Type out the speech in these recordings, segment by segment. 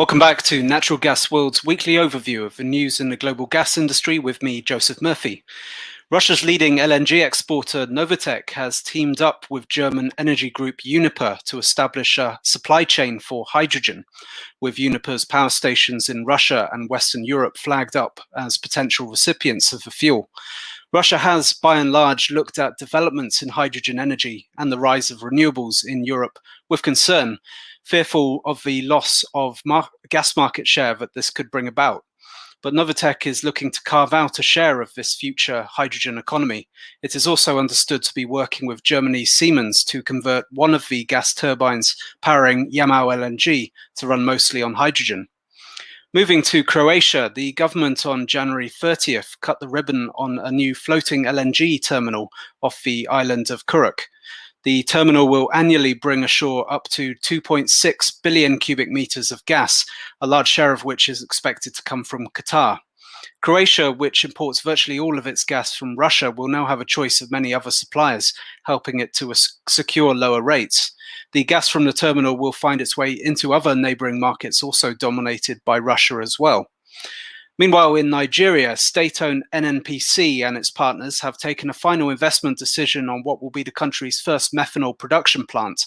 Welcome back to Natural Gas World's weekly overview of the news in the global gas industry with me, Joseph Murphy. Russia's leading LNG exporter Novatek has teamed up with German energy group Uniper to establish a supply chain for hydrogen, with Uniper's power stations in Russia and Western Europe flagged up as potential recipients of the fuel. Russia has, by and large, looked at developments in hydrogen energy and the rise of renewables in Europe with concern, fearful of the loss of gas market share that this could bring about. But Novatek is looking to carve out a share of this future hydrogen economy. It is also understood to be working with Germany's Siemens to convert one of the gas turbines powering Yamal LNG to run mostly on hydrogen. Moving to Croatia, the government on January 30th cut the ribbon on a new floating LNG terminal off the island of Kuruk. The terminal will annually bring ashore up to 2.6 billion cubic meters of gas, a large share of which is expected to come from Qatar. Croatia, which imports virtually all of its gas from Russia, will now have a choice of many other suppliers, helping it to secure lower rates. The gas from the terminal will find its way into other neighboring markets also dominated by Russia as well. Meanwhile, in Nigeria, state-owned NNPC and its partners have taken a final investment decision on what will be the country's first methanol production plant.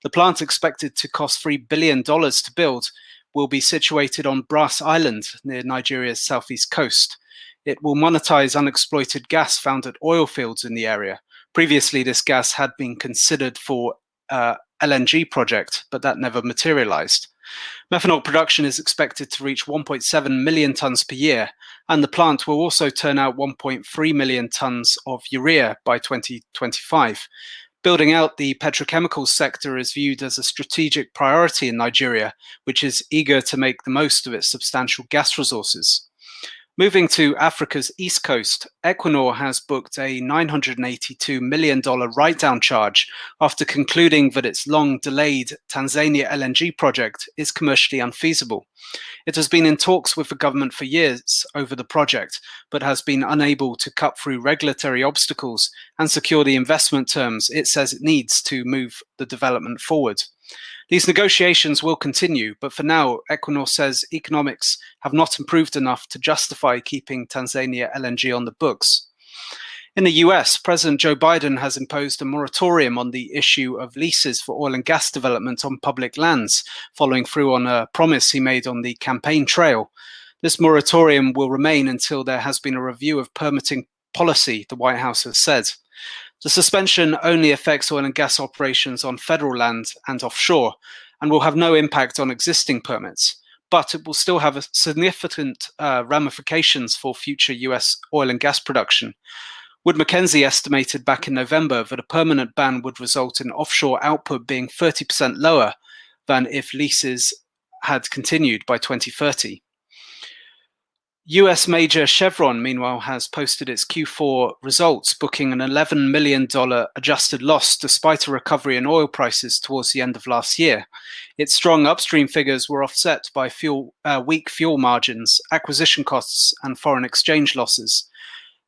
The plant, expected to cost $3 billion to build, will be situated on Brass Island near Nigeria's southeast coast. It will monetize unexploited gas found at oil fields in the area. Previously, this gas had been considered for LNG project, but that never materialized. Methanol production is expected to reach 1.7 million tons per year, and the plant will also turn out 1.3 million tons of urea by 2025. Building out the petrochemicals sector is viewed as a strategic priority in Nigeria, which is eager to make the most of its substantial gas resources. Moving to Africa's east coast, Equinor has booked a $982 million write-down charge after concluding that its long-delayed Tanzania LNG project is commercially unfeasible. It has been in talks with the government for years over the project, but has been unable to cut through regulatory obstacles and secure the investment terms it says it needs to move the development forward. These negotiations will continue, but for now, Equinor says economics have not improved enough to justify keeping Tanzania LNG on the books. In the US, President Joe Biden has imposed a moratorium on the issue of leases for oil and gas development on public lands, following through on a promise he made on the campaign trail. This moratorium will remain until there has been a review of permitting policy, the White House has said. The suspension only affects oil and gas operations on federal land and offshore, and will have no impact on existing permits, but it will still have significant ramifications for future US oil and gas production. Wood Mackenzie estimated back in November that a permanent ban would result in offshore output being 30% lower than if leases had continued by 2030. US major Chevron, meanwhile, has posted its Q4 results, booking an $11 million adjusted loss despite a recovery in oil prices towards the end of last year. Its strong upstream figures were offset by weak fuel margins, acquisition costs, and foreign exchange losses.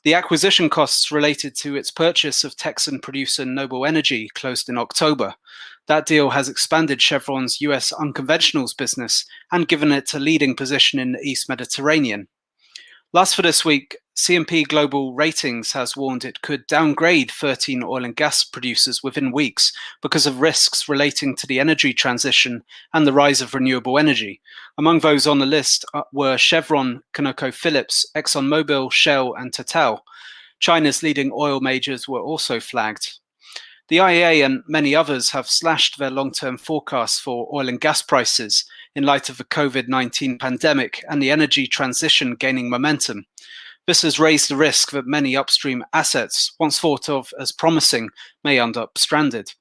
The acquisition costs related to its purchase of Texan producer Noble Energy closed in October. That deal has expanded Chevron's US unconventionals business and given it a leading position in the East Mediterranean. Last for this week, C&P Global Ratings has warned it could downgrade 13 oil and gas producers within weeks because of risks relating to the energy transition and the rise of renewable energy. Among those on the list were Chevron, ConocoPhillips, ExxonMobil, Shell, and Total. China's leading oil majors were also flagged. The IEA and many others have slashed their long-term forecasts for oil and gas prices in light of the COVID-19 pandemic and the energy transition gaining momentum. This has raised the risk that many upstream assets, once thought of as promising, may end up stranded.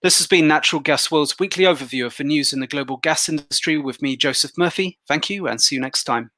This has been Natural Gas World's weekly overview of the news in the global gas industry with me, Joseph Murphy. Thank you, and see you next time.